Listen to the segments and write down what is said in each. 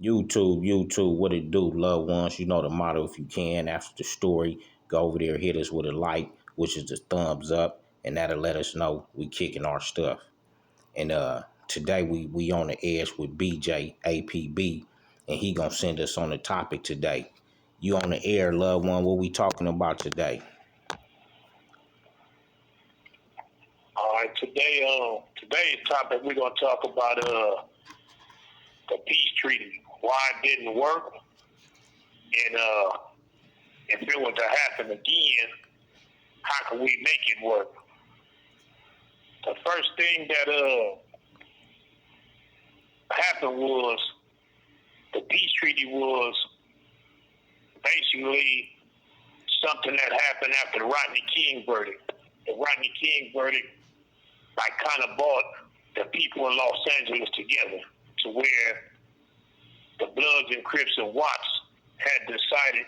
YouTube, what it do, loved ones? You know the motto. If you can, after the story, go over there, hit us with a like, which is the thumbs up, and that'll let us know we kicking our stuff. And today we on the edge with BJ APB, and he gonna send us on the topic today. You on the air, loved one? What we talking about today? All right, today's topic we're gonna talk about the peace treaty, why it didn't work, and if it was to happen again, how can we make it work? The first thing that happened was the peace treaty was basically something that happened after the Rodney King verdict. The Rodney King verdict, kind of brought the people in Los Angeles together to where the Bloodz and Crips and Watts had decided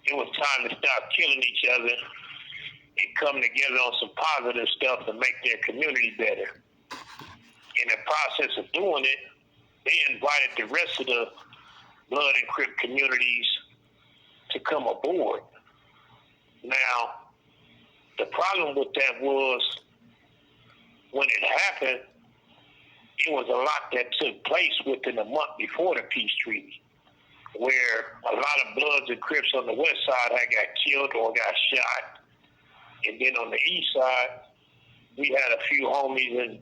it was time to stop killing each other and come together on some positive stuff to make their community better. In the process of doing it, they invited the rest of the Blood and Crip communities to come aboard. Now, the problem with that was when it happened, it was a lot that took place within a month before the peace treaty, where a lot of Bloods and Crips on the Westside had got killed or got shot. And then on the Eastside, we had a few homies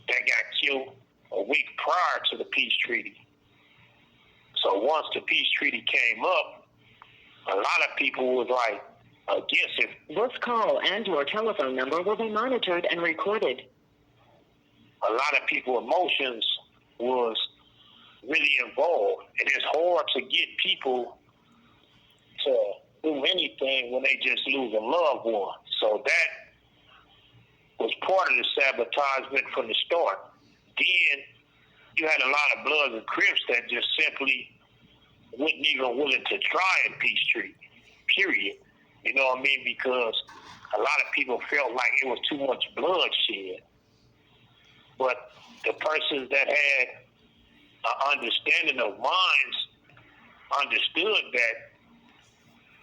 that got killed a week prior to the peace treaty. So once the peace treaty came up, a lot of people was like against it. This call and your telephone number will be monitored and recorded. A lot of people's emotions was really involved, and it's hard to get people to do anything when they just lose a loved one. So that was part of the sabotagement from the start. Then you had a lot of Bloods and Crips that just simply wasn't even willing to try a peace treaty, period. You know what I mean? Because a lot of people felt like it was too much bloodshed. But the persons that had an understanding of minds understood that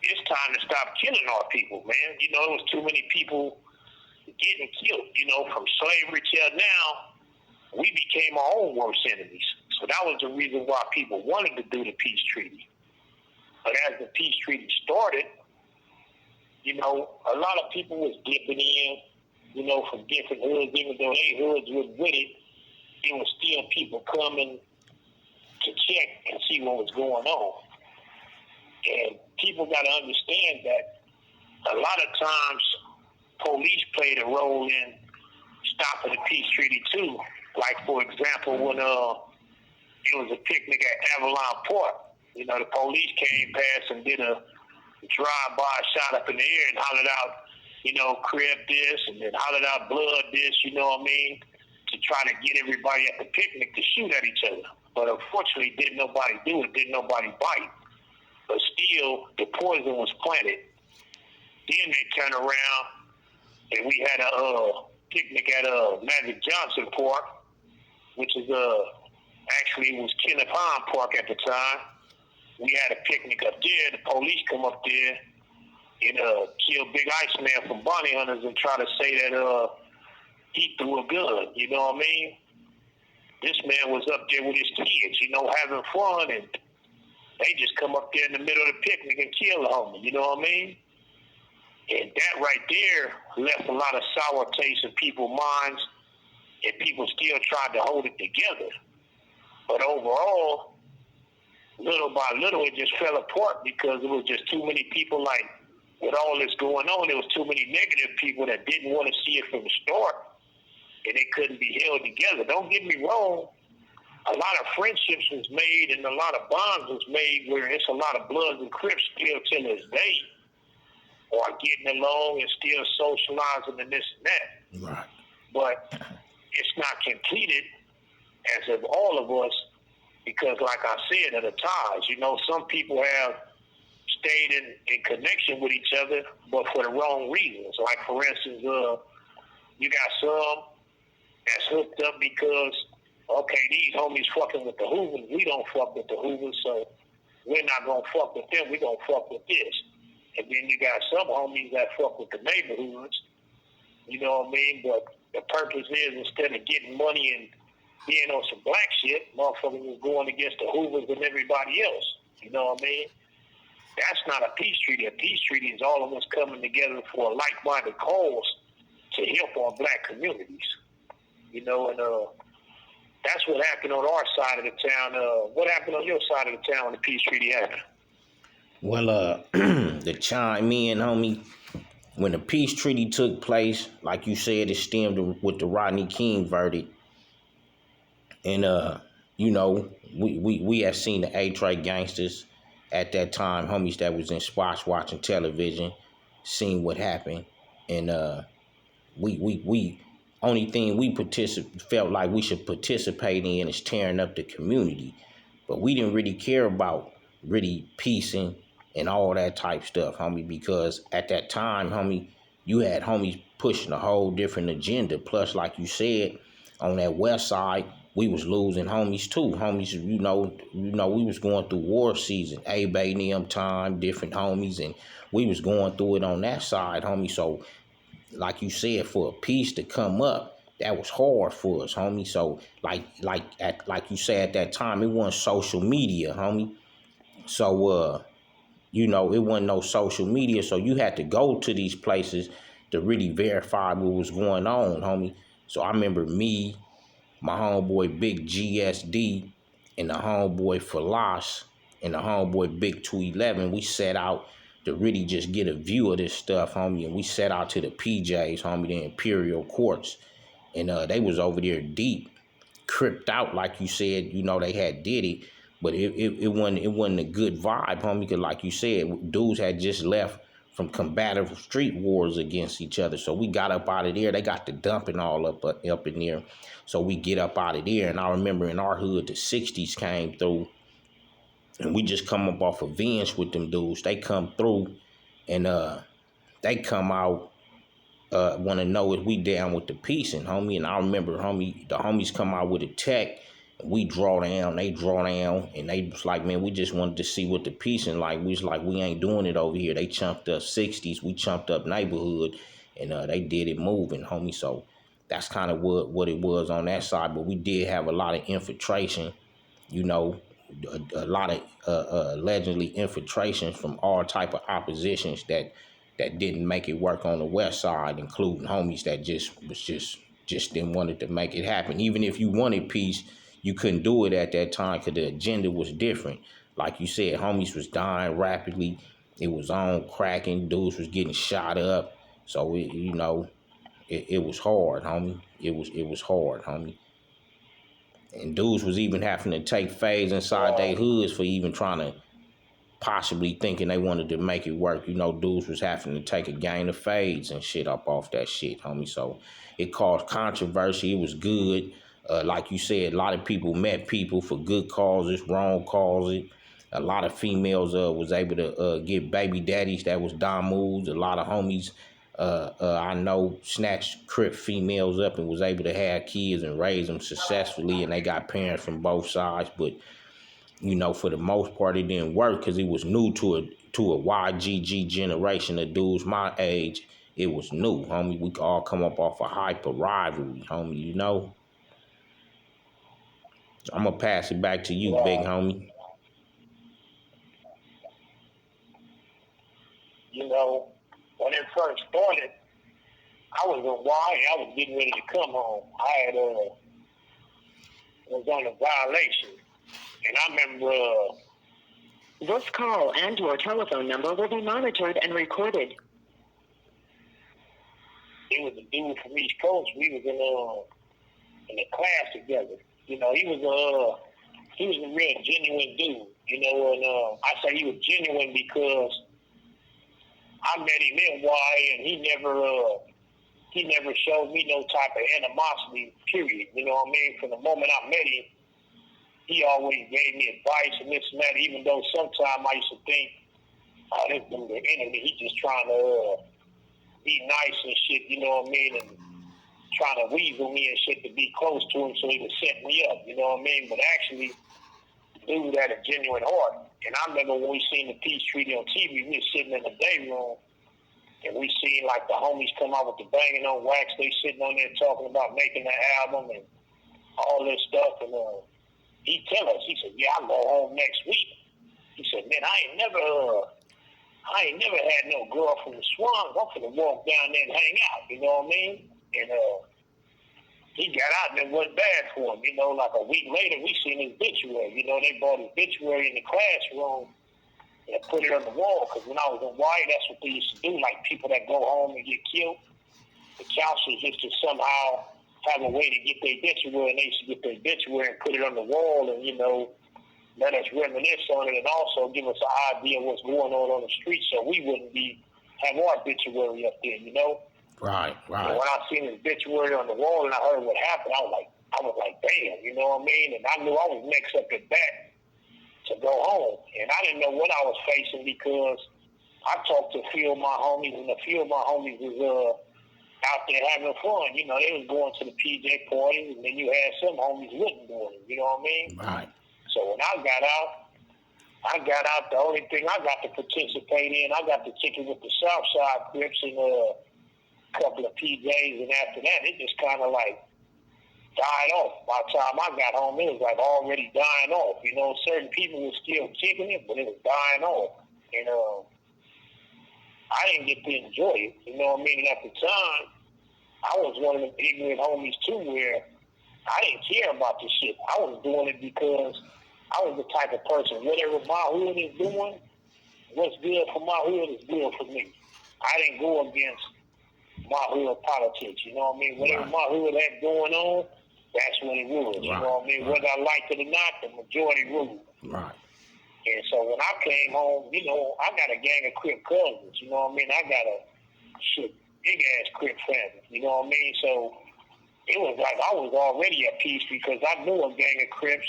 it's time to stop killing our people, man. You know, there was too many people getting killed. You know, from slavery till now, we became our own worst enemies. So that was the reason why people wanted to do the peace treaty. But as the peace treaty started, you know, a lot of people was dipping in, you know, from different hoods. Even though they hoods was with it, there was still people coming to check and see what was going on. And people got to understand that a lot of times police played a role in stopping the peace treaty too. Like, for example, when it was a picnic at Avalon Park, you know, the police came past and did a drive-by shot up in the air and hollered out, you know, Crip this, and then hollered out Blood this, you know what I mean, to try to get everybody at the picnic to shoot at each other. But unfortunately, didn't nobody do it, didn't nobody bite. But still, the poison was planted. Then they turned around, and we had a picnic at Magic Johnson Park, which is actually was Kenneth Hahn Park at the time. We had a picnic up there. The police come up there and kill Big Iceman from Bounty Hunters and try to say that he threw a gun. You know what I mean? This man was up there with his kids, you know, having fun, and they just come up there in the middle of the picnic and kill a homie. You know what I mean? And that right there left a lot of sour taste in people's minds, and people still tried to hold it together. But overall, little by little, it just fell apart because it was just too many people. Like, with all this going on, there was too many negative people that didn't want to see it from the start, and they couldn't be held together. Don't get me wrong. A lot of friendships was made and a lot of bonds was made where it's a lot of Bloods and Crips still to this day are getting along and still socializing and this and that. Right. But it's not completed as of all of us because, like I said, of the ties. You know, some people have stayed in connection with each other, but for the wrong reasons. Like, for instance, you got some that's hooked up because okay, these homies fucking with the Hoovers, we don't fuck with the Hoovers, so we're not gonna fuck with them, we gonna fuck with this. And then you got some homies that fuck with the neighborhoods, you know what I mean? But the purpose is, instead of getting money and being on some black shit, motherfuckers was going against the Hoovers and everybody else, you know what I mean? That's not a peace treaty. A peace treaty is all of us coming together for a like-minded cause to help our black communities, you know, and that's what happened on our side of the town. What happened on your side of the town when the peace treaty happened? Well, to chime in, homie, when the peace treaty took place, like you said, it stemmed with the Rodney King verdict. And you know, we had seen the A-Tray gangsters at that time, homies that was in spots watching television, seeing what happened. And we only thing we felt like we should participate in is tearing up the community. But we didn't really care about really piecing and all that type stuff, homie, because at that time, homie, you had homies pushing a whole different agenda. Plus, like you said, on that west side, we was losing homies too. Homies, we was going through war season, A-Bay, them time, different homies, and we was going through it on that side, homie. So like you said, for a piece to come up, that was hard for us, homie. So like you said at that time, it wasn't social media, homie. So it wasn't no social media. So you had to go to these places to really verify what was going on, homie. So I remember me, my homeboy Big GSD, and the homeboy Falas, and the homeboy Big 211, we set out to really just get a view of this stuff, homie. And we set out to the PJs, homie, the Imperial Courts. And they was over there deep, cripped out, like you said, they had Diddy. But it wasn't a good vibe, homie, because like you said, dudes had just left from combative street wars against each other. So we got up out of there. They got the dumping all up in there. So we get up out of there. And I remember in our hood, the 60s came through. And we just come up off of Vince with them dudes. They come through and they come out, want to know if we down with the piecing, homie. And I remember, homie, the homies come out with a tech. We draw down, they draw down, and they was like, man, we just wanted to see what the piecing like. We was like, we ain't doing it over here. They chumped up 60s, we chumped up neighborhood, and they did it moving, homie. So that's kind of what it was on that side. But we did have a lot of infiltration, you know, a lot of allegedly infiltrations from all type of oppositions that didn't make it work on the west side, including homies that just didn't want it to make it happen. Even if you wanted peace, you couldn't do it at that time because the agenda was different. Like you said, homies was dying rapidly. It was on cracking. Dudes was getting shot up. So it was hard, homie. It was hard, homie. And dudes was even having to take fades inside their hoods for even trying to possibly thinking they wanted to make it work. Dudes was having to take a gang of fades and shit up off that shit, homie. So it caused controversy. It was good. Like you said, a lot of people met people for good causes, wrong causes. A lot of females was able to get baby daddies that was dom moves. A lot of homies I know snatched crip females up and was able to have kids and raise them successfully, and they got parents from both sides. But for the most part, it didn't work because it was new to a YGG generation of dudes my age. It was new, homie. We could all come up off a hyper rivalry, homie. I'm gonna pass it back to you, big homie. When it first started, I was in Hawaii. I was getting ready to come home. I had was on a violation, and I remember. This call and your telephone number will be monitored and recorded. It was a dude from East Coast. We was in a class together. He was a real genuine dude. And I say he was genuine because I met him in Hawaii, and he never showed me no type of animosity. Period. You know what I mean? From the moment I met him, he always gave me advice and this and that. Even though sometimes I used to think, oh, this dude the enemy. He just trying to be nice and shit. You know what I mean? And trying to weasel me and shit to be close to him so he could set me up, you know what I mean? But actually, dude had a genuine heart. And I remember when we seen the Peace Treaty on TV, we was sitting in the day room, and we seen like the homies come out with the Banging on Wax. They sitting on there talking about making the album and all this stuff. And he tell us, he said, yeah, I'll go home next week. He said, man, I ain't never had no girl from the Swans. I'm finna walk down there and hang out, you know what I mean? And he got out and it wasn't bad for him. You know, like a week later, we seen his obituary. You know, they brought his obituary in the classroom and put it on the wall. Because when I was in Hawaii, that's what they used to do. Like people that go home and get killed, the counselors used to somehow have a way to get their obituary, and they used to get their obituary and put it on the wall and, you know, let us reminisce on it and also give us an idea of what's going on the street so we wouldn't have our obituary up there, you know? Right. And when I seen his obituary on the wall and I heard what happened, I was like, damn, you know what I mean? And I knew I was next up at bat to go home. And I didn't know what I was facing because I talked to a few of my homies, and a few of my homies was out there having fun. You know, they was going to the PJ parties, and then you had some homies wouldn't doing it, you know what I mean? Right. So when I got out, the only thing I got to participate in, I got to kick it with the Southside Crips and couple of PJs, and after that, it just kind of like died off. By the time I got home, it was like already dying off. You know, certain people were still kicking it, but it was dying off. And I didn't get to enjoy it. You know what I mean? And at the time, I was one of them ignorant homies too, where I didn't care about this shit. I was doing it because I was the type of person, whatever my hood is doing, what's good for my hood is good for me. I didn't go against my hood politics, you know what I mean? Whatever my hood had going on, that's what it was, you know what I mean? Whether I liked it or not, the majority ruled. Right. And so when I came home, you know, I got a gang of Crip cousins, you know what I mean? I got a big-ass Crip family, you know what I mean? So it was like I was already at peace because I knew a gang of Crips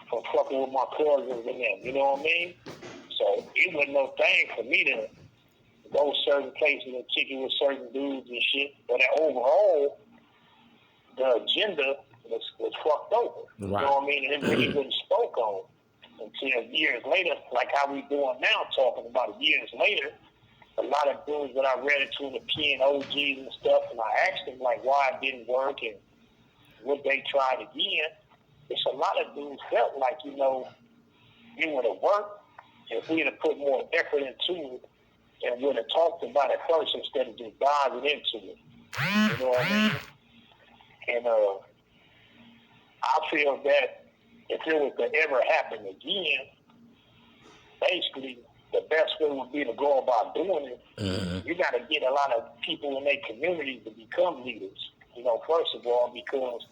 from fucking with my cousins and them, you know what I mean? So it wasn't no thing for me to go certain places and kick it with certain dudes and shit. But overall, the agenda was fucked over. You know what I mean? And it really wasn't spoke on until years later, like how we doing now, talking about it years later. A lot of dudes that I read into in the PNOGs and stuff, and I asked them like why it didn't work and would they try it again. It's a lot of dudes felt like, you know, it would have worked if we had put more effort into it and would have talked about it first instead of just diving into it. You know what I mean? And I feel that if it was to ever happen again, basically the best way would be to go about doing it. Mm-hmm. You got to get a lot of people in their communities to become leaders. You know, first of all, because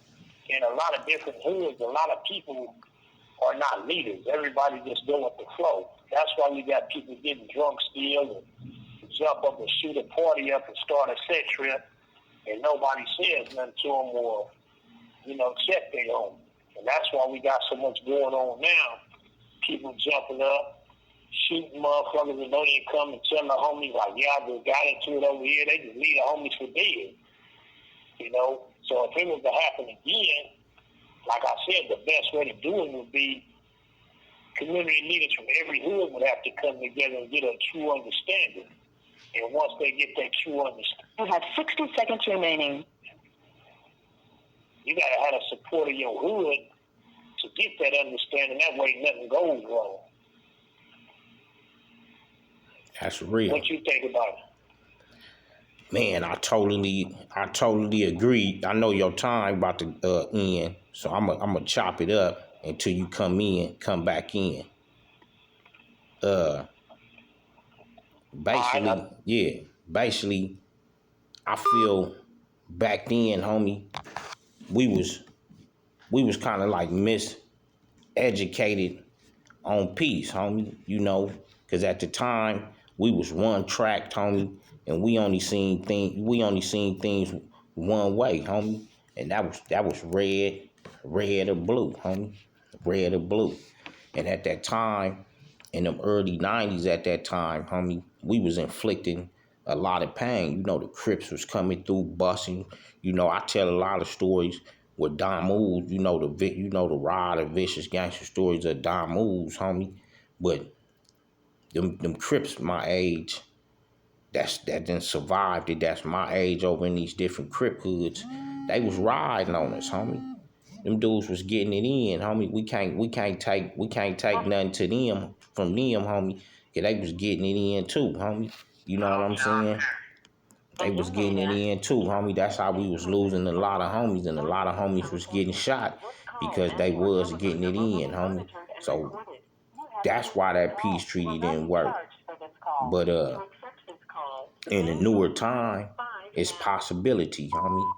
in a lot of different hoods, a lot of people are not leaders. Everybody just go with the flow. That's why we got people getting drunk still and jump up and shoot a party up and start a set trip, and nobody says nothing to them or, you know, check their own. And that's why we got so much going on now. People jumping up, shooting motherfuckers and don't even come and tell the homies like, yeah, I just got into it over here. They just leave the homies for dead. You know? So if it was to happen again, like I said, the best way to do it would be community leaders from every hood would have to come together and get a true understanding. And once they get that true understanding, you have 60 seconds remaining. You gotta have the support of your hood to get that understanding. That way nothing goes wrong. That's real. What you think about it? Man, I totally agree. I know your time about to end, so I'm gonna chop it up until you come back in. Basically, I feel back then, homie, we was kind of like miseducated on peace, homie. You know, because at the time we was one tracked, homie, and we only seen things one way, homie, and that was red or blue, homie, red or blue. And at that time, in the early 90s, at that time, homie, we was inflicting a lot of pain. You know, the Crips was coming through, busting. You know, I tell a lot of stories with Don Moves. You know the raw, the vicious gangster stories of Don Moves, homie. But them Crips my age, that done survived it. That's my age over in these different Crip hoods. They was riding on us, homie. Them dudes was getting it in, homie. We can't take nothing to them from them, homie. Cause they was getting it in too, homie. You know what I'm saying? They was getting it in too, homie. That's how we was losing a lot of homies, and a lot of homies was getting shot because they was getting it in, homie. So that's why that peace treaty didn't work. But in the newer time, it's possibility, homie.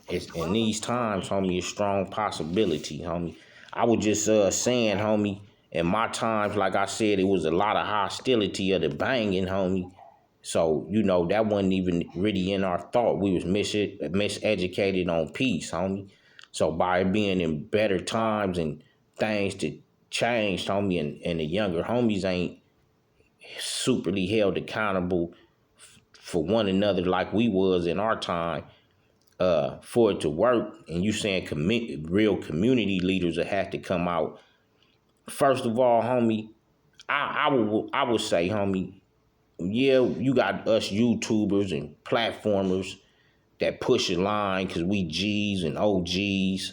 It's in these times, homie, it's strong possibility, homie. I was just saying, homie, in my times, like I said, it was a lot of hostility of the banging, homie. So, you know, that wasn't even really in our thought. We was miseducated on peace, homie. So by it being in better times and things to change, homie, and the younger homies ain't superly held accountable for one another like we was in our time, for it to work, and you saying real community leaders that have to come out. First of all, homie, I would say, homie, yeah, you got us YouTubers and platformers that push a line because we G's and OGs.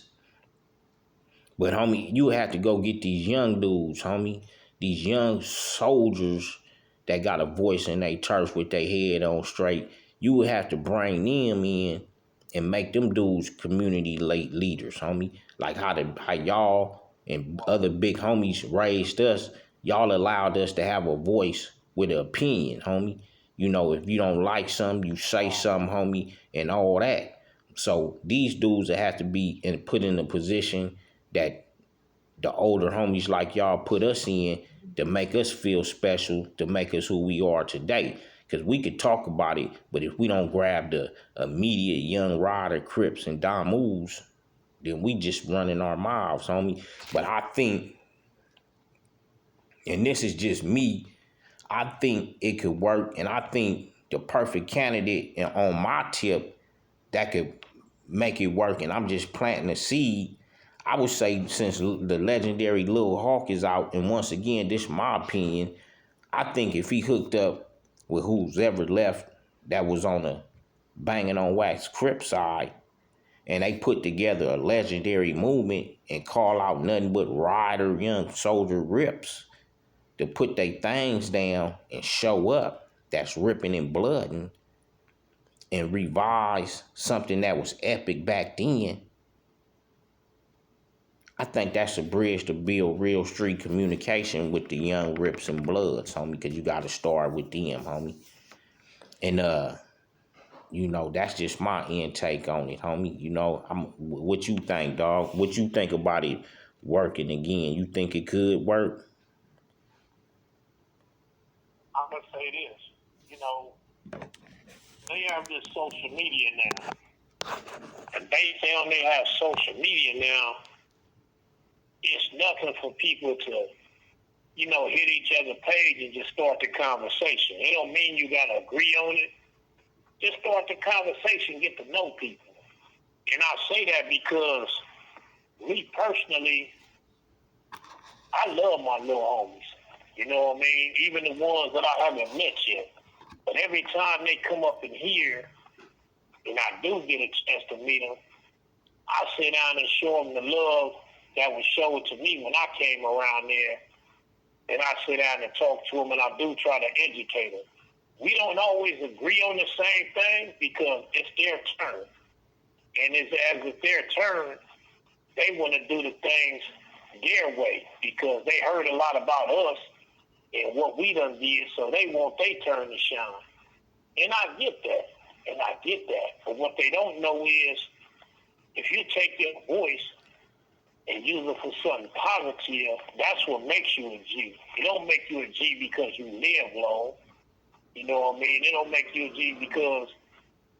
But homie, you have to go get these young dudes, homie. These young soldiers that got a voice in their turf with their head on straight. You would have to bring them in and make them dudes community leaders, homie. Like how y'all and other big homies raised us. Y'all allowed us to have a voice with an opinion, homie. You know, if you don't like something, you say something, homie, and all that. So these dudes that have to be put in a position that the older homies like y'all put us in to make us feel special, to make us who we are today. Because we could talk about it, but if we don't grab the immediate young rider, Crips, and Dom moves, then we just running our mouths, homie. But I think, and this is just me, I think it could work, and I think the perfect candidate on my tip that could make it work, and I'm just planting a seed. I would say since the legendary Lil Hawk is out, and once again, this is my opinion, I think if he hooked up with who's ever left that was on the banging on wax Crip side, and they put together a legendary movement and call out nothing but rider young soldier rips to put their things down and show up, that's ripping and blooding, and revise something that was epic back then. I think that's a bridge to build real street communication with the young Rips and Bloodz, homie, because you got to start with them, homie. And, you know, that's just my intake on it, homie. You know, what you think, dog? What you think about it working again? You think it could work? I'm going to say this. You know, they have this social media now. And based on they have social media now, it's nothing for people to, you know, hit each other's page and just start the conversation. It don't mean you got to agree on it. Just start the conversation, get to know people. And I say that because me personally, I love my little homies. You know what I mean? Even the ones that I haven't met yet. But every time they come up in here, and I do get a chance to meet them, I sit down and show them the love that was shown to me when I came around there. And I sit down and talk to them, and I do try to educate them. We don't always agree on the same thing because it's their turn. And as it's their turn, they want to do the things their way because they heard a lot about us and what we done did, so they want their turn to shine. And I get that. But what they don't know is if you take their voice and use it for something positive, that's what makes you a G. It don't make you a G because you live long. You know what I mean? It don't make you a G because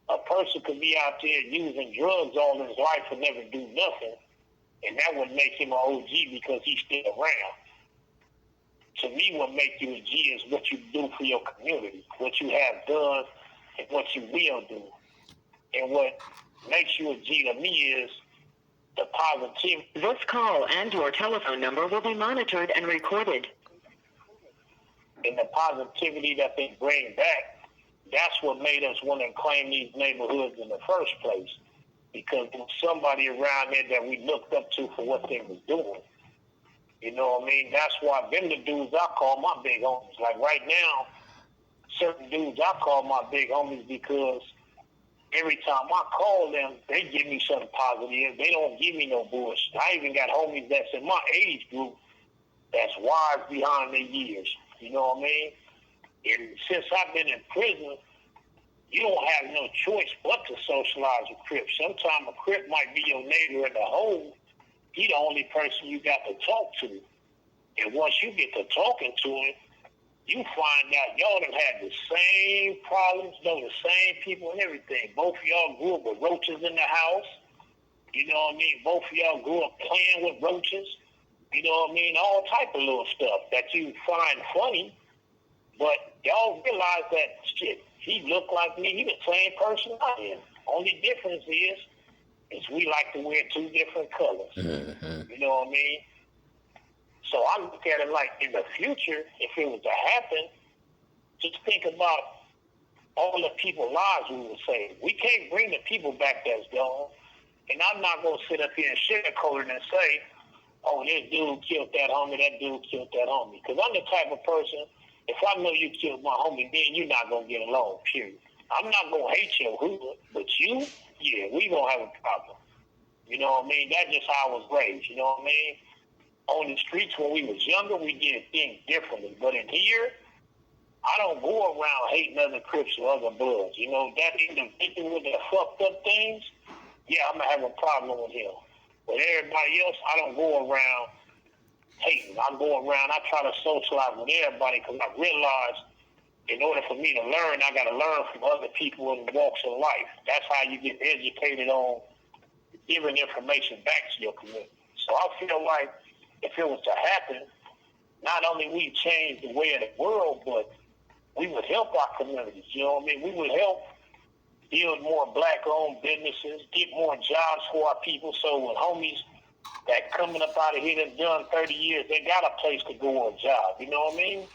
a person could be out there using drugs all his life and never do nothing, and that would make him an OG because he's still around. To me, what makes you a G is what you do for your community, what you have done, and what you will do. And what makes you a G to me is the positivity. This call and your telephone number will be monitored and recorded. And the positivity that they bring back, that's what made us want to claim these neighborhoods in the first place. Because there was somebody around there that we looked up to for what they was doing. You know what I mean? That's why them the dudes I call my big homies. Like right now, certain dudes I call my big homies because every time I call them, they give me something positive. They don't give me no bullshit. I even got homies that's in my age group that's wise behind their years. You know what I mean? And since I've been in prison, you don't have no choice but to socialize with Crips. Sometimes a Crip might be your neighbor in the hole. He the only person you got to talk to. And once you get to talking to him, you find out y'all done had the same problems, know the same people and everything. Both of y'all grew up with roaches in the house. You know what I mean? Both of y'all grew up playing with roaches. You know what I mean? All type of little stuff that you find funny. But y'all realize that, shit, he looked like me. He the same person I am. Only difference is we like to wear two different colors. Mm-hmm. You know what I mean? So I look at it like in the future, if it was to happen, just think about all the people's lives we would save. We can't bring the people back that's gone. And I'm not going to sit up here and sugarcoat it and say, oh, this dude killed that homie, that dude killed that homie. Because I'm the type of person, if I know you killed my homie, then you're not going to get along, period. I'm not going to hate your hood, but you, yeah, we going to have a problem. You know what I mean? That's just how I was raised, you know what I mean? On the streets when we was younger, we did things differently. But in here, I don't go around hating other Crips or other Bloods. You know, that individual with the fucked up things, yeah, I'm going to have a problem with him. But everybody else, I don't go around hating. I go around, I try to socialize with everybody because I realize in order for me to learn, I got to learn from other people in the walks of life. That's how you get educated on giving information back to your community. So I feel like if it was to happen, not only we change the way of the world, but we would help our communities. You know what I mean? We would help build more black-owned businesses, get more jobs for our people. So when homies that coming up out of here that's done 30 years, they got a place to go on a job. You know what I mean?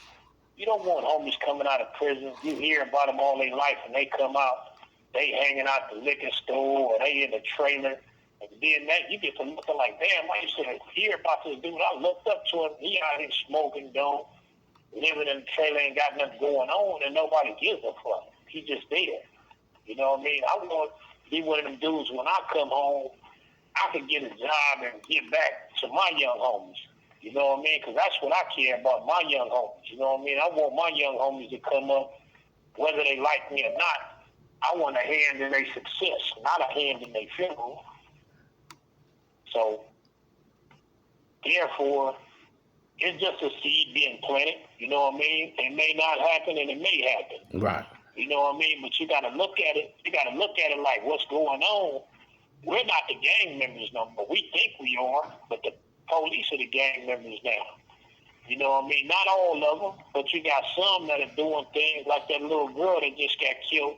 You don't want homies coming out of prison. You hear about them all their life, and they come out, they hanging out the liquor store, or they in the trailer. And then that, you get to looking like, damn, I used to hear about this dude. I looked up to him. He out here smoking dope, living in the trailer, ain't got nothing going on, and nobody gives a fuck. He just there. You know what I mean? I want to be one of them dudes when I come home, I can get a job and get back to my young homies. You know what I mean? Because that's what I care about, my young homies. You know what I mean? I want my young homies to come up, whether they like me or not. I want a hand in their success, not a hand in their funeral. So, therefore, it's just a seed being planted. You know what I mean? It may not happen and it may happen. Right. You know what I mean? But you got to look at it. You got to look at it like what's going on. We're not the gang members no more. We think we are, but the police are the gang members now. You know what I mean? Not all of them, but you got some that are doing things like that little girl that just got killed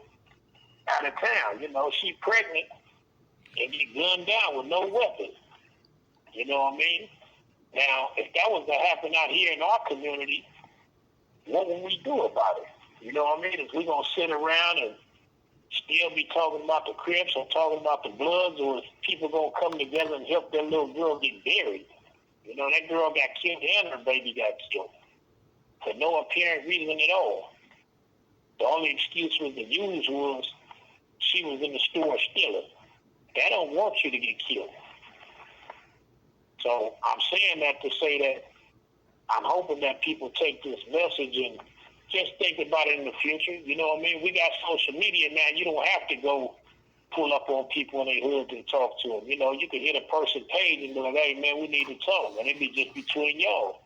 out of town. You know, she pregnant and get gunned down with no weapon. You know what I mean? Now, if that was to happen out here in our community, what would we do about it? You know what I mean? Is we going to sit around and still be talking about the Crips or talking about the Bloodz, or is people going to come together and help that little girl get buried? You know, that girl got killed and her baby got killed for no apparent reason at all. The only excuse was to use was she was in the store stealing. They don't want you to get killed. So I'm saying that to say that I'm hoping that people take this message and just think about it in the future. You know what I mean? We got social media now. You don't have to go pull up on people in their hood and talk to them. You know, you can hit a person page and be like, hey, man, we need to talk. And it be just between y'all.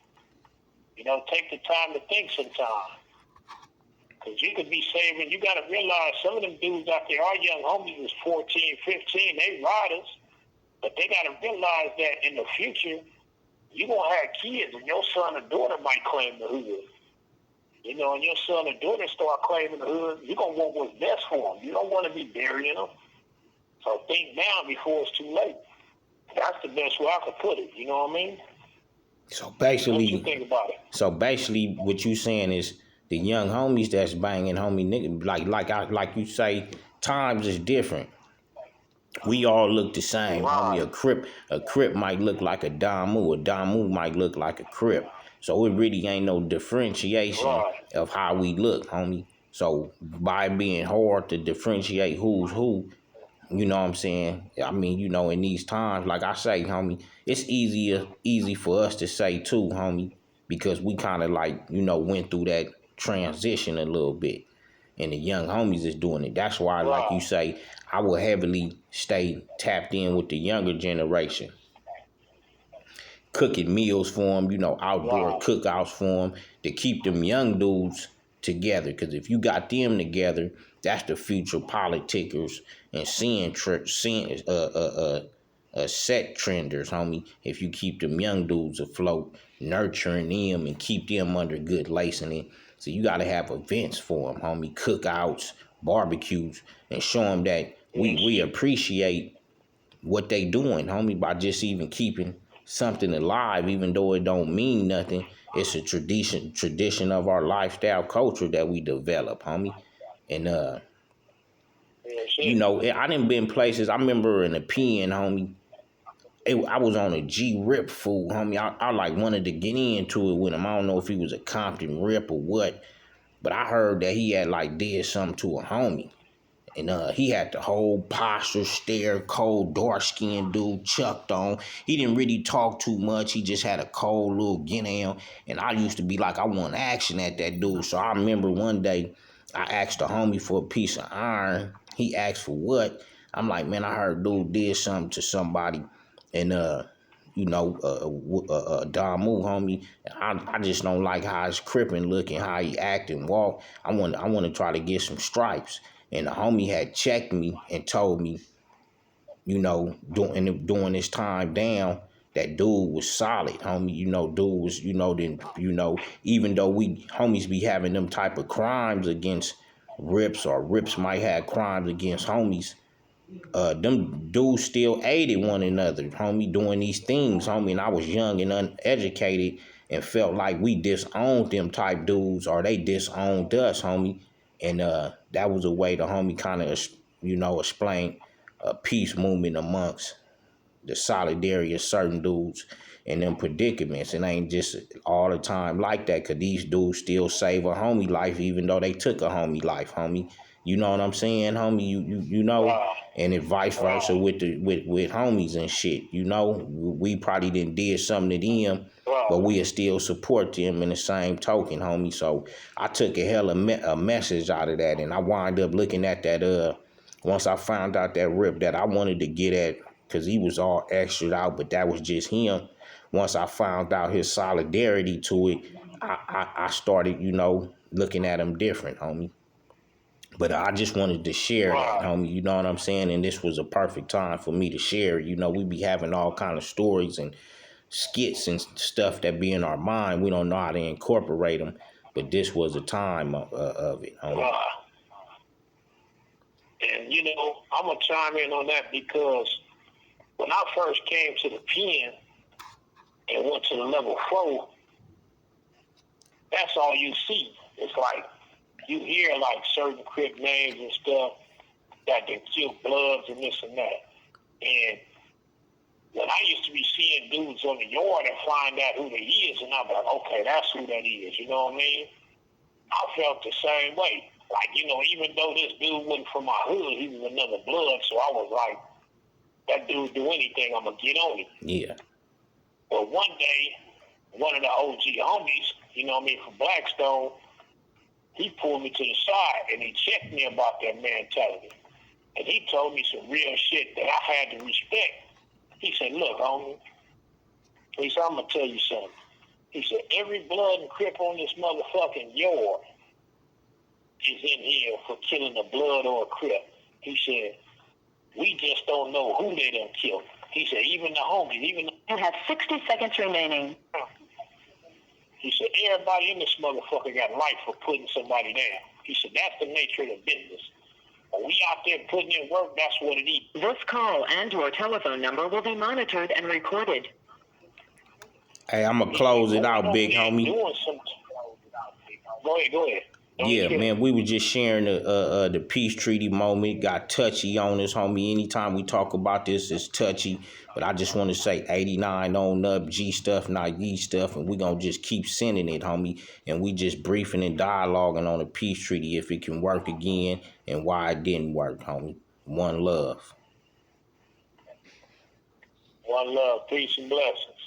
You know, take the time to think sometime. Because you could be saving. You got to realize some of them dudes out there, our young homies is 14, 15. They riders. But they got to realize that in the future, you're going to have kids, and your son or daughter might claim the hood. You know, and your son or daughter start claiming the hood, you're going to want what's best for them. You don't want to be burying them. So think now before it's too late. That's the best way I could put it. You know what I mean? So What you basically, think about it? what you saying is the young homies that's banging homie nigga, like you say, times is different. We all look the same, homie. Right. A crip might look like a Damu might look like a crip. So it really ain't no differentiation Right. of how we look, homie. So by being hard to differentiate who's who, you know what I'm saying? I mean, you know, in these times, like I say, homie, it's easy for us to say too, homie, because we kind of like, you know, went through that transition a little bit. And the young homies is doing it. That's why, like you Right. say, I will heavily stay tapped in with the younger generation, cooking meals for them, you know, outdoor Right. cookouts for them to keep them young dudes together. Because if you got them together, that's the future politicers and set trenders, homie. If you keep them young dudes afloat, nurturing them and keep them under good lacing. So you got to have events for them, homie, cookouts, barbecues, and show them that we appreciate what they doing, homie, by just even keeping something alive, even though it don't mean nothing. It's a tradition of our lifestyle culture that we develop, homie. And Yeah, you shit. know, I done been places. I remember in the pen, homie. I was on a G Rip fool, homie. I like wanted to get into it with him. I don't know if he was a Compton Rip or what, but I heard that he had like did something to a homie. And he had the whole posture, stare, cold, dark-skinned dude chucked on. He didn't really talk too much. He just had a cold little get down. And I used to be like, I want action at that dude. So I remember one day I asked a homie for a piece of iron. He asked for what? I'm like, man, I heard dude did something to somebody. And you know, Damu, homie. I just don't like how he's crippin' looking, how he act and walk. I want to try to get some stripes. And the homie had checked me and told me, you know, during this time down, that dude was solid, homie. You know, dude was, you know, then, you know, even though we homies be having them type of crimes against Rips, or Rips might have crimes against homies, them dudes still aided one another, homie, doing these things, homie. And I was young and uneducated and felt like we disowned them type dudes, or they disowned us, homie. And that was a way the homie kind of, you know, explain a peace movement amongst the solidarity of certain dudes in them predicaments. It ain't just all the time like that, because these dudes still save a homie life even though they took a homie life, homie. You know what I'm saying, homie? You know, Right. and it vice versa Right. with homies and shit. You know, we probably didn't did something to them, but Right. we'll still support them in the same token, homie. So I took a hell of a message out of that, and I wind up looking at that. Once I found out that Rip that I wanted to get at, because he was all extra out, but that was just him. Once I found out his solidarity to it, I started, you know, looking at him different, homie. But I just wanted to share that, Right. homie. You know what I'm saying? And this was a perfect time for me to share. You know, we be having all kind of stories and skits and stuff that be in our mind. We don't know how to incorporate them, but this was a time of it, homie. Right. And you know, I'm gonna chime in on that because when I first came to the pen and went to the level 4, that's all you see. It's like you hear like certain crip names and stuff that they kill Bloodz and this and that. And when I used to be seeing dudes on the yard and find out who they is, and I'm like, okay, that's who that is. You know what I mean? I felt the same way. Like, you know, even though this dude wasn't from my hood, he was another blood, so I was like, that dude do anything, I'm going to get on him. Yeah. But one day, one of the OG homies, you know what I mean, from Blackstone, he pulled me to the side and he checked me about that mentality. And he told me some real shit that I had to respect. He said, look, homie, he said, I'm going to tell you something. He said, every blood and crip on this motherfucking yard is in here for killing a blood or a crip. He said, we just don't know who they done killed. He said, even the homies, You have 60 seconds remaining. He said, everybody in this motherfucker got life for putting somebody down. He said, that's the nature of the business. When we out there putting in work, that's what it is. This call and your telephone number will be monitored and recorded. Hey, I'm going to close it out, big homie. Go ahead. Yeah, man, we were just sharing the peace treaty moment. Got touchy on us, homie. Anytime we talk about this, it's touchy. But I just want to say 89 on up, G stuff, not ye stuff. And we going to just keep sending it, homie. And we just briefing and dialoguing on the peace treaty if it can work again and why it didn't work, homie. One love. One love. Peace and blessings.